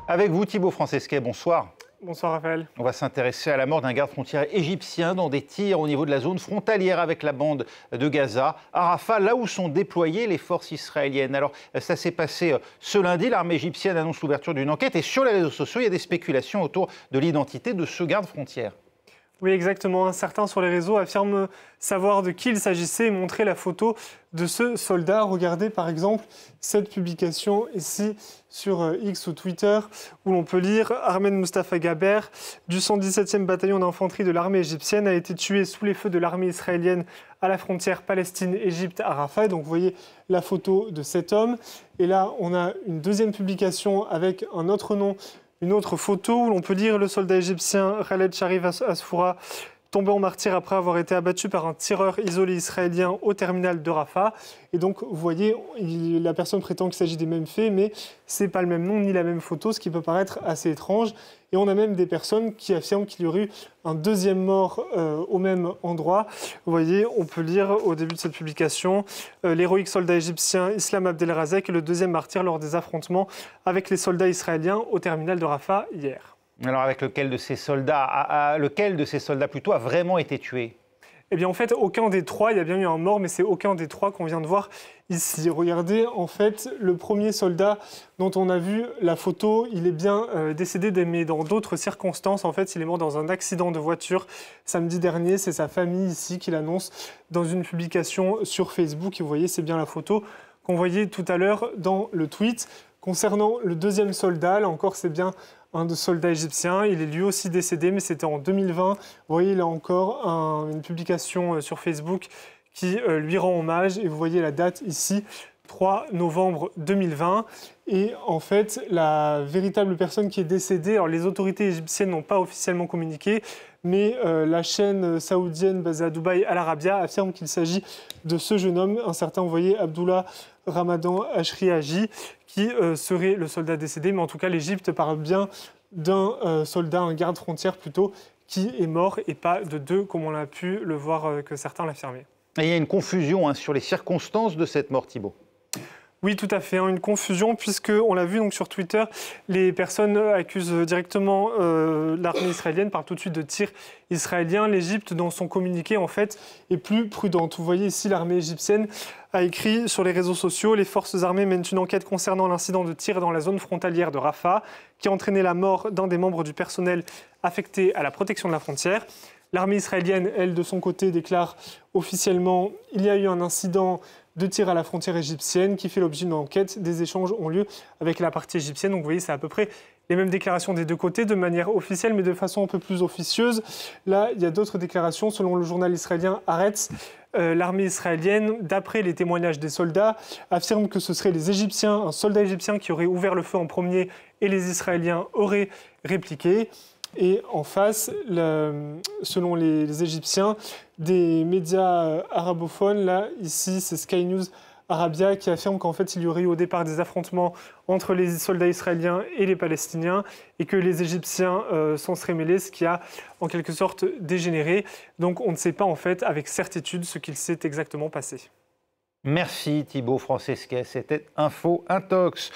Avec vous, Thibault Francesquet, bonsoir. Bonsoir Raphaël. On va s'intéresser à la mort d'un garde-frontière égyptien dans des tirs au niveau de la zone frontalière avec la bande de Gaza, à Rafah, là où sont déployées les forces israéliennes. Alors, ça s'est passé ce lundi. L'armée égyptienne annonce l'ouverture d'une enquête et sur les réseaux sociaux, il y a des spéculations autour de l'identité de ce garde-frontière. Oui, exactement. Certains sur les réseaux affirment savoir de qui il s'agissait et montrer la photo de ce soldat. Regardez par exemple cette publication ici sur X ou Twitter où l'on peut lire « Ahmed Mustafa Gaber du 117e bataillon d'infanterie de l'armée égyptienne a été tué sous les feux de l'armée israélienne à la frontière Palestine-Égypte à Rafah ». Donc vous voyez la photo de cet homme. Et là, on a une deuxième publication avec un autre nom, une autre photo où l'on peut lire le soldat égyptien Khaled Sharif Asfoura tombé en martyr après avoir été abattu par un tireur isolé israélien au terminal de Rafah. Et donc, vous voyez, la personne prétend qu'il s'agit des mêmes faits, mais ce n'est pas le même nom ni la même photo, ce qui peut paraître assez étrange. Et on a même des personnes qui affirment qu'il y aurait eu un deuxième mort au même endroit. Vous voyez, on peut lire au début de cette publication l'héroïque soldat égyptien Islam Abdelrazek est le deuxième martyr lors des affrontements avec les soldats israéliens au terminal de Rafah hier. Alors, avec lequel de ces soldats plutôt a vraiment été tué ? Eh bien, en fait, aucun des trois. Il y a bien eu un mort, mais c'est aucun des trois qu'on vient de voir ici. Regardez, en fait, le premier soldat dont on a vu la photo, il est bien décédé, mais dans d'autres circonstances. En fait, il est mort dans un accident de voiture samedi dernier. C'est sa famille ici qui l'annonce dans une publication sur Facebook. Et vous voyez, c'est bien la photo qu'on voyait tout à l'heure dans le tweet. Concernant le deuxième soldat, là encore, c'est bien un soldat égyptien. Il est lui aussi décédé, mais c'était en 2020. Vous voyez, il a encore une publication sur Facebook qui lui rend hommage. Et vous voyez la date ici, 3 novembre 2020. Et en fait, la véritable personne qui est décédée, alors les autorités égyptiennes n'ont pas officiellement communiqué, mais la chaîne saoudienne basée à Dubaï, Al Arabiya, affirme qu'il s'agit de ce jeune homme, un certain, vous voyez, Abdullah Ramadan Ashriaji, qui serait le soldat décédé. Mais en tout cas, l'Égypte parle bien d'un soldat, un garde-frontière plutôt, qui est mort et pas de deux, comme on a pu le voir que certains l'affirmaient. Et il y a une confusion sur les circonstances de cette mort, Thibault. Oui, tout à fait, une confusion, puisqu'on l'a vu donc, sur Twitter, les personnes accusent directement l'armée israélienne, parlent tout de suite de tirs israéliens. L'Égypte, dans son communiqué, en fait, est plus prudente. Vous voyez ici, l'armée égyptienne a écrit sur les réseaux sociaux « Les forces armées mènent une enquête concernant l'incident de tir dans la zone frontalière de Rafah, qui a entraîné la mort d'un des membres du personnel affecté à la protection de la frontière. » L'armée israélienne, elle, de son côté, déclare officiellement « Il y a eu un incident de tir à la frontière égyptienne qui fait l'objet d'une enquête. Des échanges ont lieu avec la partie égyptienne. » Donc vous voyez, c'est à peu près les mêmes déclarations des deux côtés, de manière officielle, mais de façon un peu plus officieuse. Là, il y a d'autres déclarations. Selon le journal israélien Haaretz, l'armée israélienne, d'après les témoignages des soldats, affirme que ce serait les Égyptiens, un soldat égyptien qui aurait ouvert le feu en premier et les Israéliens auraient répliqué. Et en face, selon les Égyptiens, des médias arabophones, là, ici, c'est Sky News Arabia, qui affirme qu'en fait, il y aurait eu au départ des affrontements entre les soldats israéliens et les Palestiniens, et que les Égyptiens s'en seraient mêlés, ce qui a en quelque sorte dégénéré. Donc on ne sait pas en fait avec certitude ce qu'il s'est exactement passé. Merci Thibault Francesquet, c'était Info Intox.